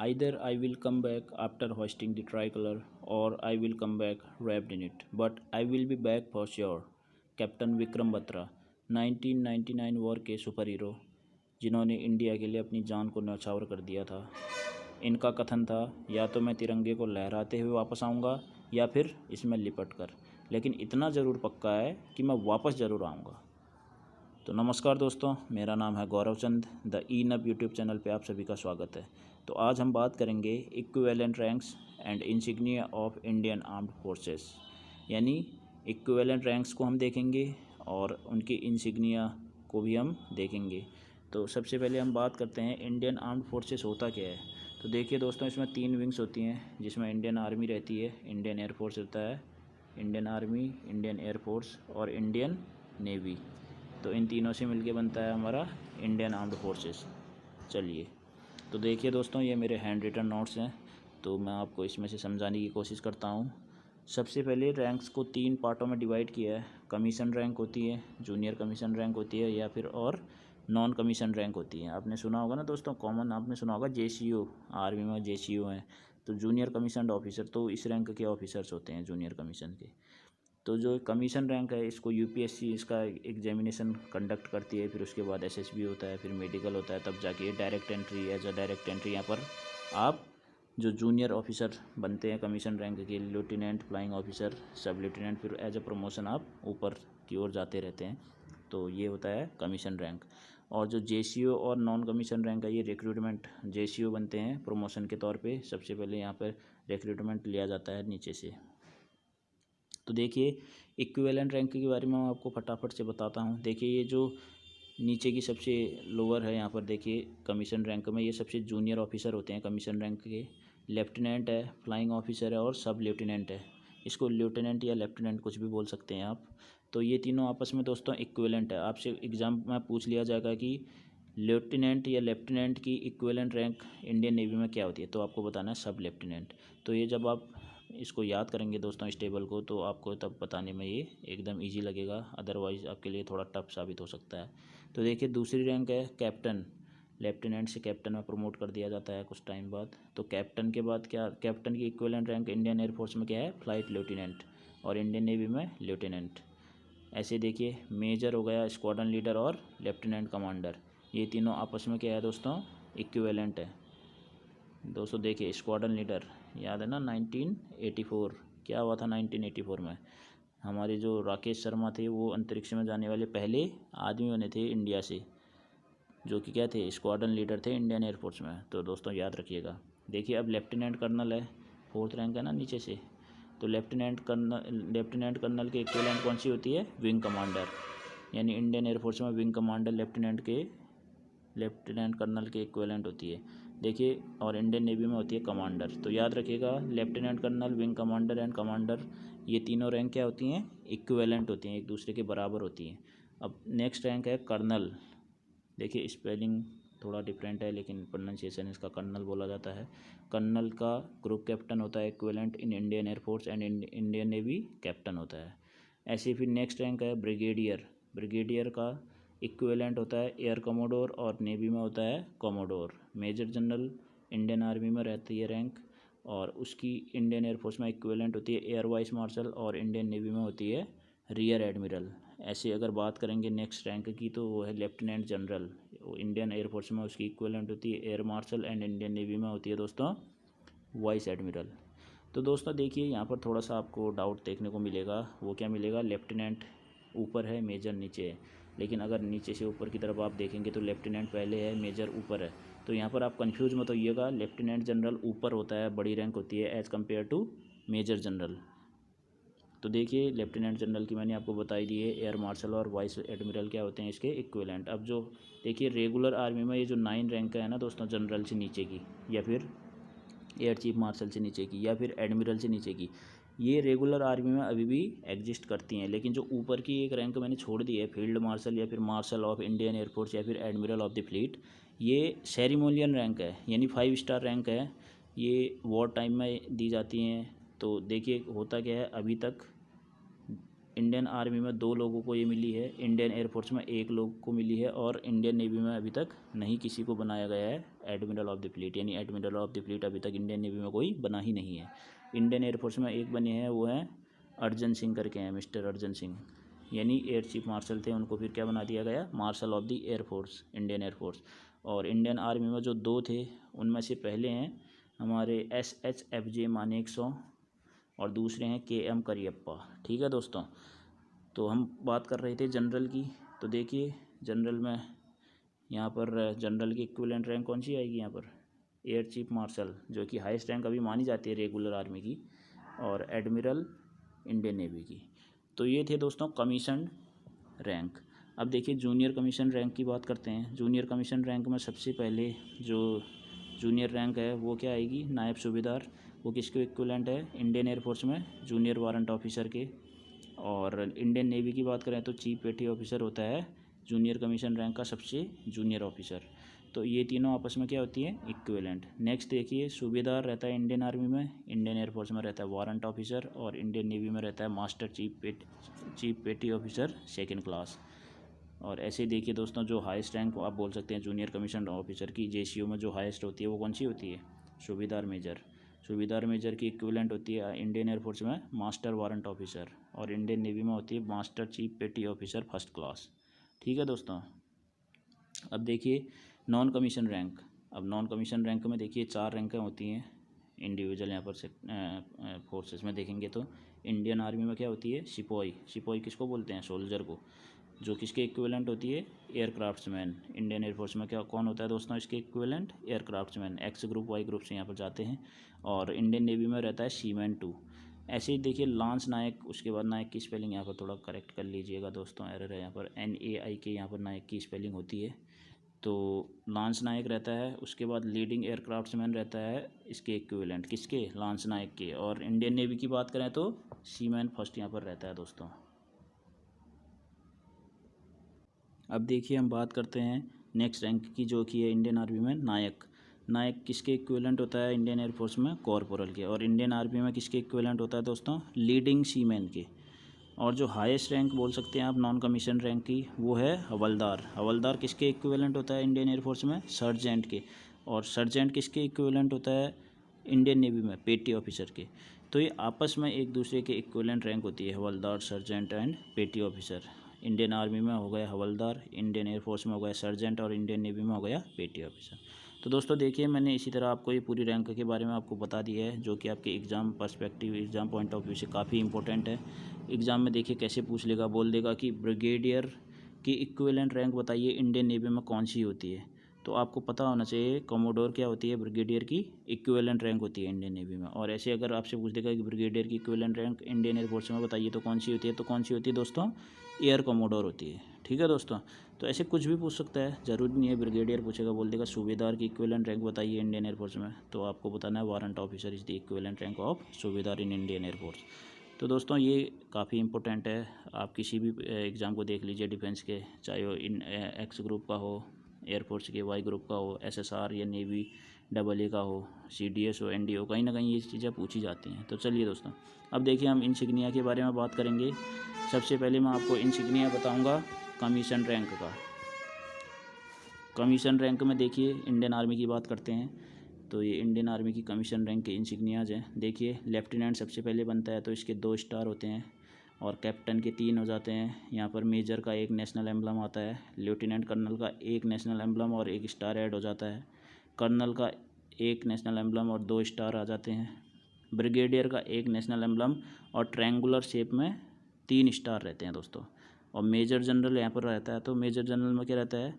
Either I will come back after hoisting the tricolor or I will come back wrapped in it. But I will be back for sure. Captain Vikram Batra 1999 war के super hero जिन्होंने India के लिए अपनी जान को न्यौछावर कर दिया था। इनका कथन था, या तो मैं तिरंगे को लहराते हुए वापस आऊँगा या फिर इसमें लिपट कर, लेकिन इतना ज़रूर पक्का है कि मैं वापस ज़रूर आऊँगा। तो नमस्कार दोस्तों, मेरा नाम है गौरव चंद। द ईनब यूट्यूब चैनल पे आप सभी का स्वागत है। तो आज हम बात करेंगे equivalent ranks and insignia of Indian armed forces, यानी इक्विवेलेंट रैंक्स को हम देखेंगे और उनकी इंसिग्निया को भी हम देखेंगे। तो सबसे पहले हम बात करते हैं इंडियन आर्म्ड फोर्सेस होता क्या है। तो देखिए दोस्तों, इसमें 3 विंग्स होती हैं, जिसमें इंडियन आर्मी रहती है, इंडियन एयरफोर्स होता है, इंडियन आर्मी, इंडियन एयरफोर्स और इंडियन नेवी। तो इन तीनों से मिलके बनता है हमारा इंडियन आर्म्ड फोर्सेस। चलिए, तो देखिए दोस्तों, ये मेरे हैंड रिटन नोट्स हैं, तो मैं आपको इसमें से समझाने की कोशिश करता हूँ। सबसे पहले रैंक्स को 3 पार्टों में डिवाइड किया है। कमीशन रैंक होती है, जूनियर कमीशन रैंक होती है, या फिर और नॉन कमीशन रैंक होती है। आपने सुना होगा ना दोस्तों, कॉमन आपने सुना होगा JCO, आर्मी में JCO हैं। तो जूनियर कमीशन ऑफिसर, तो इस रैंक के ऑफिसर्स होते हैं जूनियर कमीशन के। तो जो कमीशन रैंक है, इसको UPSC इसका एग्जामिनेशन कंडक्ट करती है, फिर उसके बाद SSB होता है, फिर मेडिकल होता है, तब जाके direct entry. As a direct entry यहाँ पर आप जो जूनियर ऑफिसर बनते हैं कमीशन रैंक के, lieutenant, flying officer, sub lieutenant, फिर एज अ प्रमोशन आप ऊपर की ओर जाते रहते हैं। तो ये होता है कमीशन रैंक। और जो JCO और नॉन कमीशन रैंक है, ये रिक्रूटमेंट, JCO बनते हैं प्रमोशन के तौर पे। सबसे पहले यहाँ पर रिक्रूटमेंट लिया जाता है नीचे से। तो देखिए, इक्विवेलेंट रैंक के बारे में मैं आपको फटाफट से बताता हूँ। देखिए, ये जो नीचे की सबसे लोअर है, यहाँ पर देखिए कमीशन रैंक में ये सबसे जूनियर ऑफिसर होते हैं कमीशन रैंक के। लेफ्टिनेंट है, फ्लाइंग ऑफिसर है और सब लेफ्टिनेंट है। इसको लेफ्टिनेंट या लेफ्टिनेंट कुछ भी बोल सकते हैं आप। तो ये तीनों आपस में दोस्तों इक्विवेलेंट है। आपसे एग्जाम में पूछ लिया जाएगा कि लेफ्टिनेंट या लेफ्टिनेंट की इक्विवेलेंट रैंक इंडियन नेवी में क्या होती है, तो आपको बताना है सब लेफ्टिनेंट। तो ये जब आप इसको याद करेंगे दोस्तों, इस टेबल को, तो आपको तब बताने में ये एकदम इजी लगेगा, अदरवाइज़ आपके लिए थोड़ा टफ साबित हो सकता है। तो देखिए, दूसरी रैंक है कैप्टन। लेफ्टिनेंट से कैप्टन में प्रमोट कर दिया जाता है कुछ टाइम बाद। तो कैप्टन के बाद क्या, कैप्टन की इक्विवेलेंट रैंक इंडियन एयरफोर्स में क्या है, फ्लाइट लेफ्टिनेंट, और इंडियन नेवी में लेफ्टिनेंट। ऐसे देखिए, मेजर हो गया, स्क्वाड्रन लीडर और लेफ्टिनेंट कमांडर, ये तीनों आपस में क्या है दोस्तों, इक्विवेलेंट है। दोस्तों देखिए, स्क्वाड्रन लीडर याद है ना, 1984 क्या हुआ था 1984 में, हमारे जो राकेश शर्मा थे वो अंतरिक्ष में जाने वाले पहले आदमी बने थे इंडिया से, जो कि क्या थे, स्क्वाड्रन लीडर थे इंडियन एयरफोर्स में। तो दोस्तों याद रखिएगा। देखिए, अब लेफ्टिनेंट कर्नल है, 4th रैंक है ना नीचे से। तो लेफ्टिनेंट कर्नल के इक्विवेलेंट कौन सी होती है, विंग कमांडर, यानी इंडियन एयरफोर्स में विंग कमांडर लेफ्टिनेंट कर्नल के इक्विवेलेंट होती है। देखिए, और इंडियन नेवी में होती है कमांडर। तो याद रखिएगा, lieutenant colonel, wing commander and commander, ये तीनों रैंक क्या होती हैं, इक्विवेलेंट होती हैं, एक दूसरे के बराबर होती हैं। अब नेक्स्ट रैंक है कर्नल। देखिए, स्पेलिंग थोड़ा डिफरेंट है, लेकिन प्रोनाउंसिएशन इसका कर्नल बोला जाता है। कर्नल का ग्रुप कैप्टन होता है equivalent in Indian air force, and Indian navy captain होता है। ऐसे फिर नेक्स्ट रैंक है ब्रिगेडियर। ब्रिगेडियर का इक्विवेलेंट होता है एयर कमोडोर, और नेवी में होता है commodore. Major general Indian army में रहती है रैंक, और उसकी इंडियन एयरफोर्स में इक्विवेलेंट होती है एयर वाइस मार्शल, और इंडियन नेवी में होती है रियर एडमिरल। ऐसे अगर बात करेंगे नेक्स्ट रैंक की, तो वो है लेफ्टिनेंट जनरल। इंडियन एयरफोर्स में उसकी इक्विवेलेंट होती है air marshal, and Indian navy में होती है दोस्तों वाइस एडमिरल। तो दोस्तों देखिए, यहाँ पर थोड़ा सा आपको डाउट देखने को मिलेगा। वो क्या मिलेगा, लेफ्टिनेंट ऊपर है, मेजर नीचे है। लेकिन अगर नीचे से ऊपर की तरफ आप देखेंगे तो लेफ्टिनेंट पहले है, मेजर ऊपर है। तो यहाँ पर आप कंफ्यूज मत होइएगा, लेफ्टिनेंट जनरल ऊपर होता है, बड़ी रैंक होती है as compare to major general. तो देखिए, लेफ्टिनेंट जनरल की मैंने आपको बताई दी है, एयर मार्शल और वाइस एडमिरल क्या होते हैं इसके इक्विवेलेंट। अब जो देखिए, रेगुलर आर्मी में ये जो 9 रैंक है ना दोस्तों, जनरल से नीचे की, या फिर एयर चीफ मार्शल से नीचे की, या फिर एडमिरल से नीचे की, ये रेगुलर आर्मी में अभी भी एग्जिस्ट करती हैं। लेकिन जो ऊपर की एक रैंक मैंने छोड़ दी है, फील्ड मार्शल, या फिर मार्शल ऑफ इंडियन एयरफोर्स, या फिर एडमिरल ऑफ द फ्लीट, ये सेरेमोनियल रैंक है, यानी 5 स्टार रैंक है। ये वॉर टाइम में दी जाती हैं। तो देखिए, होता क्या है, अभी तक इंडियन आर्मी में 2 लोगों को ये मिली है, इंडियन एयरफोर्स में 1 लोग को मिली है और इंडियन नेवी में अभी तक नहीं किसी को बनाया गया है एडमिरल ऑफ द फ्लीट, यानी एडमिरल ऑफ द फ्लीट अभी तक इंडियन नेवी में कोई बना ही नहीं है। इंडियन एयरफोर्स में एक बने हैं, वो हैं अर्जन सिंह करके हैं, मिस्टर अर्जन सिंह, यानी एयर चीफ मार्शल थे, उनको फिर क्या बना दिया गया, marshal of the air force, Indian air force. और इंडियन आर्मी में जो 2 थे उनमें से पहले हैं हमारे SHFJ मानेकशॉ और दूसरे हैं KM करियप्पा। ठीक है दोस्तों, तो हम बात कर रहे थे जनरल की। तो देखिए जनरल में यहाँ पर जनरल की इक्विवेलेंट रैंक कौन सी आएगी, यहाँ पर एयर चीफ मार्शल, जो कि हाईएस्ट रैंक अभी मानी जाती है रेगुलर आर्मी की, और एडमिरल इंडियन नेवी की। तो ये थे दोस्तों कमीशन रैंक। अब देखिए जूनियर कमीशन रैंक की बात करते हैं। जूनियर कमीशन रैंक में सबसे पहले जो जूनियर रैंक है वो क्या आएगी, नायब सूबेदार। वो किसके इक्विवेलेंट है, इंडियन एयरफोर्स में जूनियर वारंट ऑफिसर के। और इंडियन नेवी की बात करें तो चीफ पेटी ऑफिसर होता है जूनियर कमीशन रैंक का सबसे जूनियर ऑफिसर। तो ये तीनों आपस में क्या होती है, इक्विवेलेंट। नेक्स्ट देखिए सूबेदार रहता है इंडियन आर्मी में, इंडियन एयरफोर्स में रहता है वारंट ऑफिसर, और इंडियन नेवी में रहता है मास्टर चीफ पेटी ऑफिसर 2nd क्लास। और ऐसे देखिए दोस्तों, जो हाईएस्ट रैंक आप बोल सकते हैं जूनियर कमीशन ऑफिसर की, JCO में जो हाईएस्ट होती है वो कौन सी होती है, सूबेदार मेजर। सूबेदार मेजर की इक्विवेलेंट होती है इंडियन एयरफोर्स में मास्टर वारंट ऑफिसर, और इंडियन नेवी में होती है मास्टर चीफ पेटी ऑफिसर 1st क्लास। ठीक है दोस्तों, अब देखिए नॉन कमीशन रैंक। अब नॉन कमीशन रैंक में देखिए 4 रैंकें होती हैं इंडिविजुअल, यहाँ पर फोर्सेस में देखेंगे तो इंडियन आर्मी में क्या होती है, सिपाही। सिपाही किसको बोलते हैं, सोल्जर को, जो किसके इक्विवेलेंट होती है, एयरक्राफ्ट्समैन। इंडियन एयरफोर्स में क्या कौन होता है दोस्तों इसके equivalent, aircraftsman. X group Y group से यहाँ पर जाते हैं। और इंडियन नेवी में रहता है सीमैन 2। ऐसे ही देखिए लांस नायक, उसके बाद नायक की स्पेलिंग यहाँ पर थोड़ा करेक्ट कर लीजिएगा दोस्तों, एरर है यहाँ पर, NAIK यहाँ पर नायक की स्पेलिंग होती है। तो लांस नायक रहता है, उसके बाद लीडिंग एयरक्राफ्ट्समैन रहता है इसके इक्विवेलेंट, किसके, लांस नायक के। और इंडियन नेवी की बात करें तो सीमैन फर्स्ट यहाँ पर रहता है दोस्तों। अब देखिए हम बात करते हैं नेक्स्ट रैंक की, जो कि है इंडियन आर्मी में नायक। नायक किसके इक्विवेलेंट होता है इंडियन एयरफोर्स में, कॉर्पोरल के। और इंडियन आर्मी में किसके इक्विवेलेंट होता है दोस्तों, लीडिंग सीमैन के। और जो हाईएस्ट रैंक बोल सकते हैं आप नॉन कमीशन रैंक की, वो है हवलदार। हवलदार किसके इक्विवेलेंट होता है इंडियन एयरफोर्स में, सर्जेंट के। और सर्जेंट किसके इक्विवेलेंट होता है इंडियन नेवी में, पेटी ऑफिसर के। तो ये आपस में एक दूसरे के इक्विवेलेंट रैंक होती है, havildar, sergeant and petty officer. Indian army में हो गया हवलदार, इंडियन एयरफोर्स में हो गया सर्जेंट, और इंडियन नेवी में हो गया पेटी ऑफिसर। तो दोस्तों देखिए मैंने इसी तरह आपको ये पूरी रैंक के बारे में आपको बता दिया है, जो कि आपके exam perspective, exam point of view से काफ़ी इंपॉर्टेंट है। एग्ज़ाम में देखिए कैसे पूछ लेगा, बोल देगा कि ब्रिगेडियर की इक्विवेलेंट रैंक बताइए इंडियन नेवी में कौन सी होती है। तो आपको पता होना चाहिए कमोडोर क्या होती है, ब्रिगेडियर की इक्विवेलेंट रैंक होती है इंडियन नेवी में। और ऐसे अगर आपसे पूछ देगा कि ब्रिगेडियर की इक्विवेलेंट रैंक इंडियन एयरफोर्स में बताइए तो कौन सी होती है, तो कौन सी होती है दोस्तों, एयर कमोडोर होती है। ठीक है दोस्तों, तो ऐसे कुछ भी पूछ सकता है, ज़रूरी नहीं है ब्रिगेडियर पूछेगा, बोल देगा सूबेदार की इक्विवेलेंट रैंक बताइए इंडियन एयरफोर्स में, तो आपको बताना है warrant officer is the equivalent rank of सूबेदार इन इंडियन एयरफोर्स। तो दोस्तों ये काफ़ी इंपॉर्टेंट है, आप किसी भी एग्ज़ाम को देख लीजिए डिफेंस के, चाहे वो इन X ग्रुप का हो, एयरफोर्स के Y ग्रुप का हो, SSR या नेवी AA का हो, CDS हो, ND हो, कहीं ना कहीं ये चीज़ें पूछी जाती हैं। तो चलिए दोस्तों, अब देखिए हम इंसिग्निया के बारे में बात करेंगे। सबसे पहले मैं आपको इंसिग्निया बताऊंगा कमीशन रैंक का। कमीशन रैंक में देखिए इंडियन आर्मी की बात करते हैं, तो ये इंडियन आर्मी की कमीशन रैंक के इंसिग्नियाज हैं। देखिए लेफ्टिनेंट सबसे पहले बनता है, तो इसके 2 स्टार होते हैं, और कैप्टन के 3 हो जाते हैं। यहाँ पर मेजर का 1 नेशनल एम्बलम आता है, लेफ्टिनेंट कर्नल का 1 नेशनल एम्बलम और 1 स्टार ऐड हो जाता है, कर्नल का 1 नेशनल एम्बलम और 2 स्टार आ जाते हैं, ब्रिगेडियर का 1 नेशनल एम्बलम और ट्रायंगुलर शेप में 3 स्टार रहते हैं दोस्तों। और मेजर जनरल यहाँ पर रहता है, तो मेजर जनरल में क्या रहता है,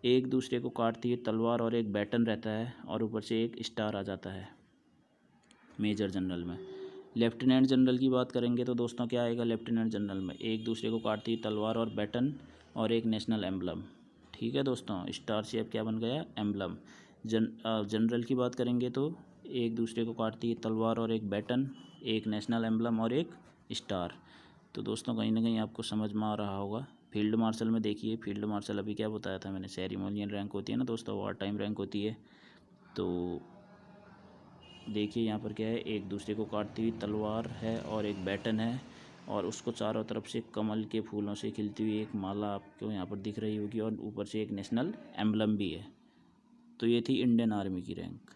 एक दूसरे को काटती हुई तलवार और एक बैटन रहता है, और ऊपर से 1 स्टार आ जाता है मेजर जनरल में। लेफ्टिनेंट जनरल की बात करेंगे तो दोस्तों क्या आएगा लेफ्टिनेंट जनरल में, एक दूसरे को काटती हुई तलवार और बैटन और 1 नेशनल एम्बलम। ठीक है दोस्तों, स्टार शेप क्या बन गया, एम्बलम। जनरल की बात करेंगे तो एक दूसरे को काटती हुई तलवार और 1 बैटन, 1 नेशनल एम्बलम और 1 स्टार। तो दोस्तों कहीं ना कहीं आपको समझ में आ रहा होगा। फील्ड मार्शल में देखिए, फील्ड मार्शल अभी क्या बताया था मैंने, सेरेमोनियल रैंक होती है ना दोस्तों, वॉर टाइम रैंक होती है। तो देखिए यहाँ पर क्या है, एक दूसरे को काटती हुई तलवार है और 1 बैटन है, और उसको चारों तरफ से कमल के फूलों से खिलती हुई एक माला आपको यहाँ पर दिख रही होगी और ऊपर से एक नेशनल एम्बलम भी है। तो ये थी इंडियन आर्मी की रैंक।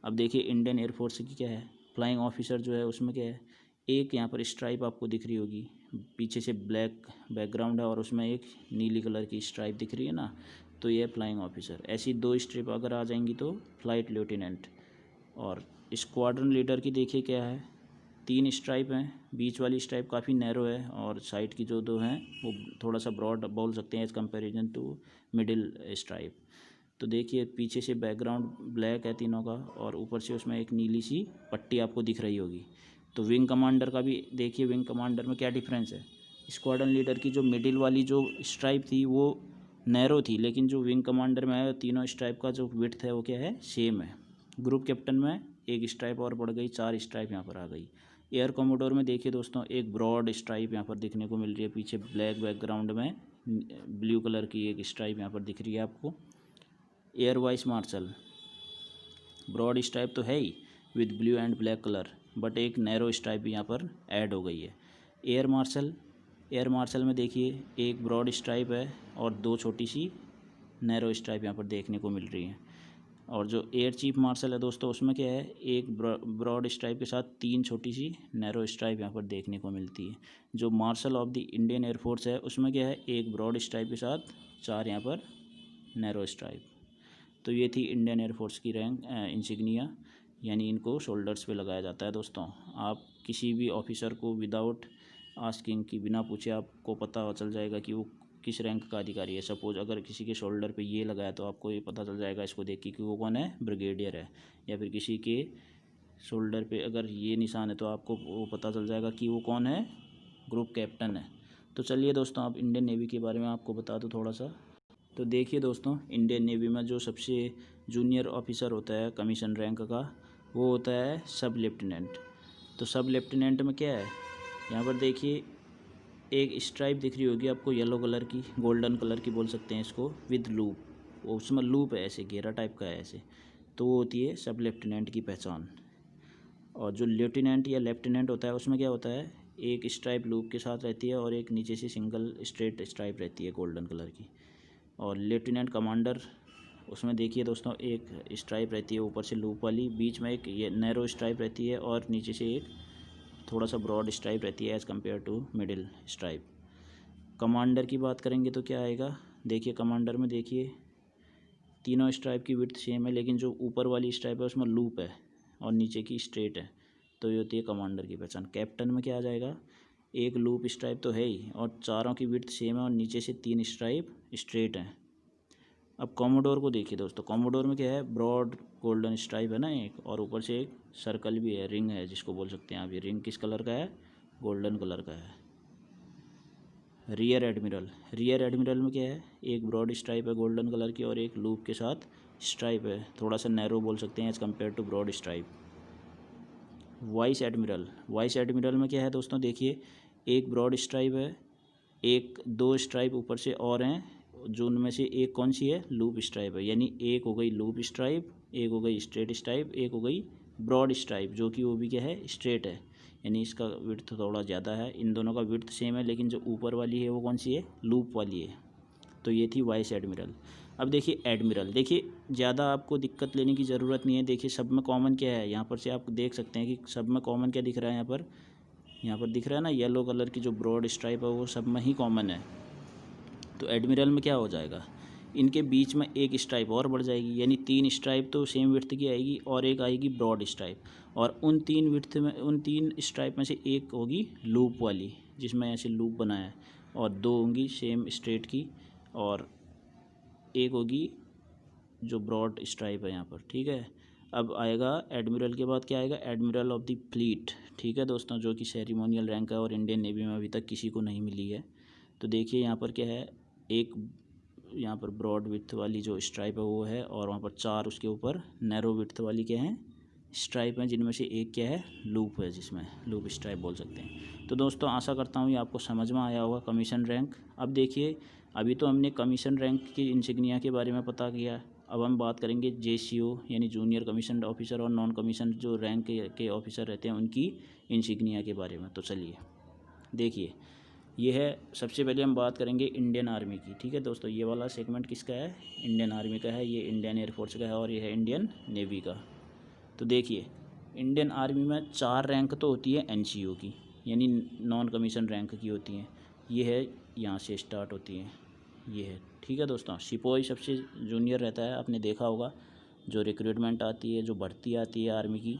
अब देखिए इंडियन एयरफोर्स की क्या है, फ्लाइंग ऑफिसर जो है उसमें क्या है, एक यहाँ पर स्ट्राइप आपको दिख रही होगी, पीछे से ब्लैक बैकग्राउंड है और उसमें एक नीली कलर की स्ट्राइप दिख रही है ना, तो ये फ्लाइंग ऑफिसर। ऐसी 2 स्ट्रिप अगर आ जाएंगी तो फ्लाइट लेफ्टिनेंट। और स्क्वाड्रन लीडर की देखिए क्या है, 3 स्ट्राइप हैं, बीच वाली स्ट्राइप काफ़ी नैरो है और साइड की जो 2 हैं वो थोड़ा सा ब्रॉड बोल सकते हैं as comparison to middle stripe. तो देखिए पीछे से बैकग्राउंड ब्लैक है तीनों का और ऊपर से उसमें एक नीली सी पट्टी आपको दिख रही होगी। तो विंग कमांडर का भी देखिए, विंग कमांडर में क्या डिफरेंस है। स्क्वाड्रन लीडर की जो मिडिल वाली जो स्ट्राइप थी वो नैरो थी, लेकिन जो विंग कमांडर में है तीनों स्ट्राइप का जो विड्थ है वो क्या है, सेम है। ग्रुप कैप्टन में एक स्ट्राइप और बढ़ गई, 4 स्ट्राइप यहाँ पर आ गई। एयर कोमोडोर में देखिए दोस्तों, एक ब्रॉड स्ट्राइप यहाँ पर दिखने को मिल रही है, पीछे ब्लैक बैकग्राउंड में ब्लू कलर की एक स्ट्राइप यहाँ पर दिख रही है आपको। Air vice marshal broad stripe तो है ही with blue and black colour, but एक नैरो स्ट्राइप भी यहाँ पर ऐड हो गई है। एयर मार्शल में देखिए एक ब्रॉड स्ट्राइप है और 2 छोटी सी नैरो स्ट्राइप यहाँ पर देखने को मिल रही हैं। और जो एयर चीफ मार्शल है दोस्तों उसमें क्या है, एक ब्रॉड स्ट्राइप के साथ 3 छोटी सी नैरो स्ट्राइप यहाँ पर देखने को मिलती है। जो marshal of the Indian air force है उसमें क्या है, एक ब्रॉड स्ट्राइप के साथ 4 यहाँ पर नैरो स्ट्राइप। तो ये थी इंडियन एयरफोर्स की रैंक इंसिग्निया, यानी इनको शोल्डर्स पे लगाया जाता है। दोस्तों आप किसी भी ऑफिसर को विदाउट आस्किंग की, बिना पूछे आपको पता चल जाएगा कि वो किस रैंक का अधिकारी है। सपोज अगर किसी के शोल्डर पे ये लगाया तो आपको ये पता चल जाएगा इसको देख के कि वो कौन है, ब्रिगेडियर है। या फिर किसी के शोल्डर पे अगर ये निशान है तो आपको वो पता चल जाएगा कि वो कौन है, ग्रुप कैप्टन है। तो चलिए दोस्तों आप इंडियन नेवी के बारे में आपको बता दो थोड़ा सा। तो देखिए दोस्तों, इंडियन नेवी में जो सबसे जूनियर ऑफिसर होता है कमीशन रैंक का, वो होता है सब लेफ्टिनेंट। तो सब लेफ्टिनेंट में क्या है, यहाँ पर देखिए एक स्ट्राइप दिख रही होगी आपको येलो कलर की, गोल्डन कलर की बोल सकते हैं इसको, विद लूप। वो उसमें लूप है, ऐसे घेरा टाइप का है ऐसे, तो वो होती है सब लेफ्टिनेंट की पहचान। और जो लेफ्टिनेंट या लेफ्टिनेंट होता है उसमें क्या होता है, एक स्ट्राइप लूप के साथ रहती है और एक नीचे से सिंगल स्ट्रेट स्ट्राइप रहती है गोल्डन कलर की। और लेफ्टिनेंट कमांडर उसमें देखिए दोस्तों, एक स्ट्राइप रहती है ऊपर से लूप वाली, बीच में एक ये नैरो स्ट्राइप रहती है और नीचे से एक थोड़ा सा ब्रॉड स्ट्राइप रहती है as compare to middle stripe. Commander की बात करेंगे तो क्या आएगा, देखिए कमांडर में देखिए तीनों स्ट्राइप की विड्थ सेम है, लेकिन जो ऊपर वाली स्ट्राइप है उसमें लूप है और नीचे की स्ट्रेट है, तो ये होती है कमांडर की पहचान। कैप्टन में क्या आ जाएगा, एक लूप स्ट्राइप तो है ही और चारों की विड्थ सेम है और नीचे से 3 स्ट्राइप स्ट्रेट हैं। अब कॉमोडोर को देखिए दोस्तों, कॉमोडोर में क्या है, ब्रॉड गोल्डन स्ट्राइप है ना एक, और ऊपर से एक सर्कल भी है, रिंग है जिसको बोल सकते हैं आप। ये रिंग किस कलर का है, गोल्डन कलर का है। रियर एडमिरल में क्या है, एक ब्रॉड स्ट्राइप है गोल्डन कलर की और एक लूप के साथ स्ट्राइप है, थोड़ा सा नैरो बोल सकते हैं as compare to broad stripe. Vice admiral में क्या है दोस्तों, देखिए एक ब्रॉड स्ट्राइप है, एक 2 स्ट्राइप ऊपर से और हैं, जो उनमें से एक कौन सी है, लूप स्ट्राइप है। यानी एक हो गई लूप स्ट्राइप, एक हो गई स्ट्रेट स्ट्राइप, एक हो गई ब्रॉड स्ट्राइप, जो कि वो भी क्या है, स्ट्रेट है। यानी इसका विड्थ थोड़ा ज़्यादा है, इन दोनों का विड्थ सेम है, लेकिन जो ऊपर वाली है वो कौन सी है, लूप वाली है। तो ये थी वाइस एडमिरल। अब देखिए एडमिरल, देखिए ज़्यादा आपको दिक्कत लेने की ज़रूरत नहीं है। देखिए सब में कॉमन क्या है, यहाँ पर से आप देख सकते हैं कि सब में कॉमन क्या दिख रहा है, यहाँ पर दिख रहा है ना, येलो कलर की जो ब्रॉड स्ट्राइप है वो सब में ही कॉमन है। तो एडमिरल में क्या हो जाएगा, इनके बीच में एक स्ट्राइप और बढ़ जाएगी, यानी 3 स्ट्राइप तो सेम विड्थ की आएगी और एक आएगी ब्रॉड स्ट्राइप। और उन 3 स्ट्राइप में से एक होगी लूप वाली, जिसमें ऐसे लूप बनाया है, और 2 होंगी सेम स्ट्रेट की, और एक होगी जो ब्रॉड स्ट्राइप है यहाँ पर, ठीक है। अब आएगा एडमिरल के बाद क्या आएगा, एडमिरल ऑफ द फ्लीट, ठीक है दोस्तों, जो कि सेरेमोनियल रैंक है और इंडियन नेवी में अभी तक किसी को नहीं मिली है। तो देखिए यहाँ पर क्या है, एक यहाँ पर ब्रॉड विड्थ वाली जो स्ट्राइप है वो है, और वहाँ पर 4 उसके ऊपर नैरो विड्थ वाली क्या है, स्ट्राइप हैं, जिनमें से एक क्या है, लूप है, जिसमें लूप स्ट्राइप बोल सकते हैं। तो दोस्तों आशा करता हूँ ये आपको समझ में आया होगा कमीशन रैंक। अब देखिए, अभी तो हमने कमीशन रैंक की इंसिग्निया के बारे में पता किया, अब हम बात करेंगे JCO यानी जूनियर कमीशन ऑफिसर और नॉन कमीशन जो रैंक के ऑफिसर रहते हैं उनकी इंसिग्निया के बारे में। तो चलिए, देखिए ये है, सबसे पहले हम बात करेंगे इंडियन आर्मी की। ठीक है दोस्तों, ये वाला सेगमेंट किसका है? इंडियन आर्मी का है, ये इंडियन एयरफोर्स का है और ये है इंडियन नेवी का। तो देखिए इंडियन आर्मी में 4 रैंक तो होती है एनसीओ की, यानी नॉन कमीशन रैंक की होती हैं। ये है, यहाँ से स्टार्ट होती हैं, ये है। ठीक है दोस्तों, सिपाही सबसे जूनियर रहता है, आपने देखा होगा। जो रिक्रूटमेंट आती है, जो भर्ती आती है आर्मी की,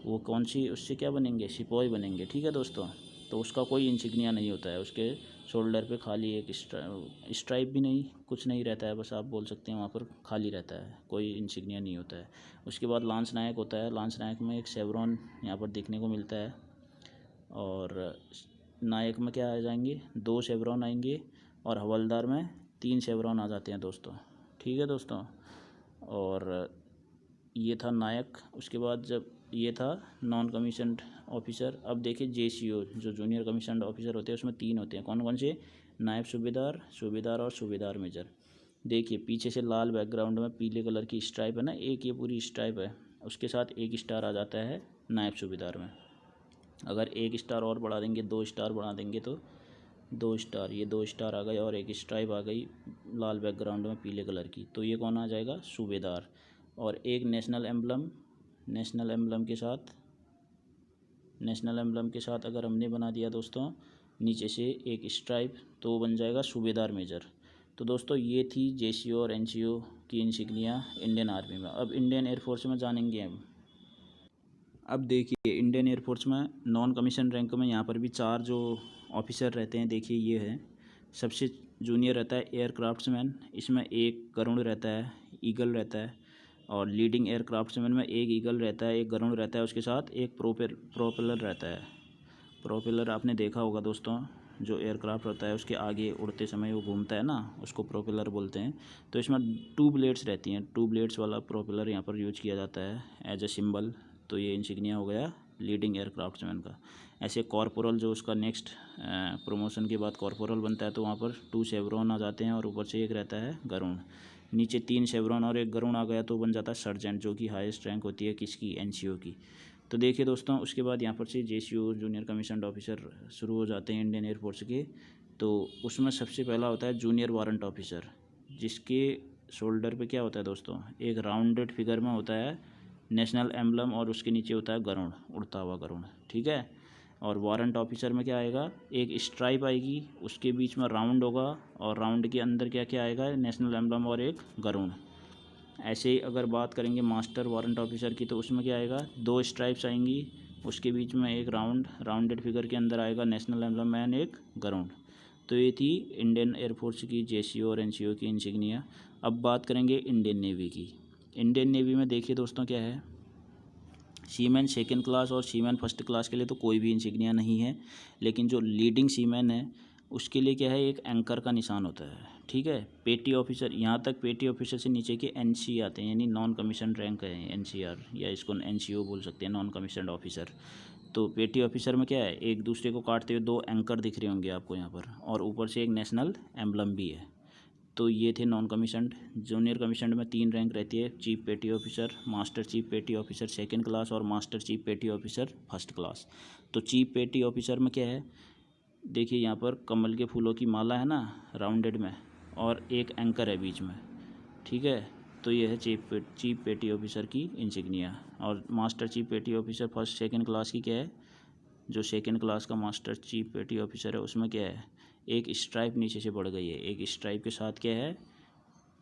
वो कौन सी, उससे क्या बनेंगे? सिपाही बनेंगे। ठीक है दोस्तों, तो उसका कोई इंसिग्निया नहीं होता है, उसके शोल्डर पे खाली एक स्ट्राइप भी नहीं, कुछ नहीं रहता है, बस आप बोल सकते हैं वहाँ पर खाली रहता है, कोई इंसिग्निया नहीं होता है। उसके बाद लांस नायक होता है, लांस नायक में एक शेवरॉन यहाँ पर देखने को मिलता है। और नायक में क्या आ जाएंगे? 2 शेवरॉन आएंगे और हवलदार में 3 शेवरॉन आ जाते हैं दोस्तों। ठीक है दोस्तों, और ये था नायक। उसके बाद जब ये था नॉन कमीशन्ड ऑफिसर। अब देखिए जेसीओ, जो जूनियर कमीशन्ड ऑफिसर होते हैं, उसमें 3 होते हैं। कौन कौन से? नायब सूबेदार, सूबेदार और सूबेदार मेजर। देखिए पीछे से लाल बैकग्राउंड में पीले कलर की स्ट्राइप है ना, एक ये पूरी स्ट्राइप है, उसके साथ 1 स्टार आ जाता है नायब सूबेदार में। अगर 1 स्टार और बढ़ा देंगे, 2 स्टार बढ़ा देंगे तो 2 स्टार, ये 2 स्टार आ गए और 1 स्ट्राइप आ गई लाल बैकग्राउंड में पीले कलर की, तो ये कौन आ जाएगा? सूबेदार। और एक नेशनल एम्बलम, नेशनल एम्बलम के साथ, नेशनल एम्बलम के साथ अगर हमने बना दिया दोस्तों नीचे से एक स्ट्राइप, तो बन जाएगा सूबेदार मेजर। तो दोस्तों ये थी जेसीओ और एनसीओ की इंसिग्निया इंडियन आर्मी में। अब इंडियन एयरफोर्स में जानेंगे हम। अब देखिए इंडियन एयरफोर्स में नॉन कमीशन रैंक में यहाँ पर भी 4 जो ऑफिसर रहते हैं। देखिए ये है, सबसे जूनियर रहता है एयरक्राफ्ट्समैन, इसमें 1 गरुड़ रहता है, ईगल रहता है। और लीडिंग एयरक्राफ्ट्समैन में 1 ईगल रहता है, 1 गरुड़ रहता है, उसके साथ एक प्रोपेलर रहता है। प्रोपेलर आपने देखा होगा दोस्तों, जो एयरक्राफ्ट होता है उसके आगे उड़ते समय वो घूमता है ना, उसको प्रोपेलर बोलते हैं। तो इसमें 2 ब्लेड्स रहती हैं, 2 ब्लेड्स वाला प्रोपेलर यहाँ पर यूज किया जाता है एज ए सिंबल। तो ये इंसिग्निया हो गया लीडिंग एयरक्राफ्ट्समैन का। ऐसे कॉर्पोरल, जो उसका नेक्स्ट प्रमोशन के बाद कॉर्पोरल बनता है, तो वहाँ पर 2 शेवरॉन आ जाते हैं और ऊपर से एक रहता है गरुड़। नीचे 3 शेवरॉन और एक गरुड़ आ गया तो बन जाता है सर्जेंट, जो कि हाईएस्ट रैंक होती है किसकी? एनसीओ की। तो देखिए दोस्तों, उसके बाद यहाँ पर से जेसीओ जूनियर कमीशन्ड ऑफिसर शुरू हो जाते हैं इंडियन एयरफोर्स के। तो उसमें सबसे पहला होता है जूनियर वारंट ऑफिसर, जिसके शोल्डर पे क्या होता है दोस्तों? एक राउंडेड फिगर में होता है नेशनल एम्बलम और उसके नीचे होता है गरुड़, उड़ता हुआ गरुड़। ठीक है, और वारंट ऑफिसर में क्या आएगा? एक स्ट्राइप आएगी, उसके बीच में राउंड होगा और राउंड के अंदर क्या क्या आएगा? नेशनल एम्बलम और एक गरुड़। ऐसे ही अगर बात करेंगे मास्टर वारंट ऑफिसर की, तो उसमें क्या आएगा? 2 स्ट्राइप्स आएंगी, उसके बीच में एक राउंडेड फिगर के अंदर आएगा नेशनल एम्बलम एंड एक गरुड़। तो ये थी इंडियन एयरफोर्स की जेसीओ और एनसीओ की इंसिग्निया। अब बात करेंगे इंडियन नेवी की। इंडियन नेवी में देखिए दोस्तों क्या है, सीमैन 2nd क्लास और सीमैन 1st क्लास के लिए तो कोई भी इंसिग्निया नहीं है, लेकिन जो लीडिंग सीमैन है उसके लिए क्या है? एक एंकर का निशान होता है। ठीक है, पेटी ऑफिसर, यहाँ तक पेटी ऑफिसर से नीचे के एनसी आते हैं, यानी नॉन कमीशन रैंक है एनसीआर, या इसको एनसीओ बोल सकते हैं, नॉन कमीशन ऑफिसर। तो पेटी ऑफिसर में क्या है? एक दूसरे को काटते हुए 2 एंकर दिख रहे होंगे आपको यहाँ पर, और ऊपर से एक नेशनल एम्बलम भी है। तो ये थे नॉन कमीशन्ड। जूनियर कमीशन्ड में 3 रैंक रहती है, चीफ पेटी ऑफिसर, मास्टर चीफ पेटी ऑफिसर 2nd क्लास और मास्टर चीफ पेटी ऑफिसर 1st क्लास। तो चीफ पेटी ऑफिसर में क्या है? देखिए यहाँ पर कमल के फूलों की माला है ना राउंडेड में, और एक एंकर है बीच में। ठीक है, तो ये है चीफ पेटी ऑफिसर की इंसिग्निया। और मास्टर चीफ पेटी ऑफिसर 1st 2nd क्लास की क्या है? जो 2nd क्लास का मास्टर चीफ पेटी ऑफिसर है उसमें क्या है? एक स्ट्राइप नीचे से बढ़ गई है, एक स्ट्राइप के साथ क्या है?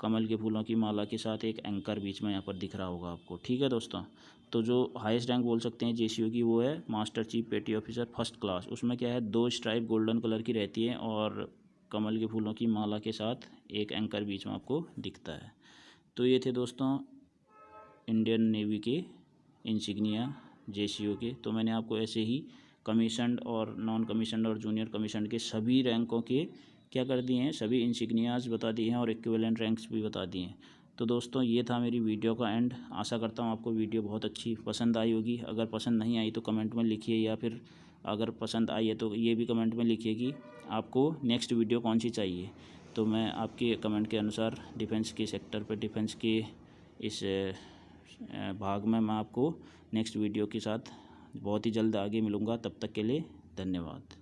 कमल के फूलों की माला के साथ एक एंकर बीच में यहाँ पर दिख रहा होगा आपको। ठीक है दोस्तों, तो जो हाईएस्ट रैंक बोल सकते हैं जेसीओ की, वो है मास्टर चीफ पेटी ऑफिसर 1st क्लास। उसमें क्या है? 2 स्ट्राइप गोल्डन कलर की रहती है और कमल के फूलों की माला के साथ एक एंकर बीच में आपको दिखता है। तो ये थे दोस्तों इंडियन नेवी के इंसिग्निया जेसीओ के। तो मैंने आपको ऐसे ही कमीशन्ड और नॉन कमीशन्ड और जूनियर कमीशन्ड के सभी रैंकों के क्या कर दिए हैं? सभी इंसिग्नियाज बता दिए हैं और इक्विवेलेंट रैंक्स भी बता दिए हैं। तो दोस्तों ये था मेरी वीडियो का एंड। आशा करता हूँ आपको वीडियो बहुत अच्छी पसंद आई होगी। अगर पसंद नहीं आई तो कमेंट में लिखिए, या फिर अगर पसंद आई है तो ये भी कमेंट में लिखिए कि आपको नेक्स्ट वीडियो कौन सी चाहिए। तो मैं आपके कमेंट के अनुसार डिफेंस के सेक्टर पर, डिफेंस के इस भाग में मैं आपको नेक्स्ट वीडियो के साथ बहुत ही जल्द आगे मिलूँगा। तब तक के लिए धन्यवाद।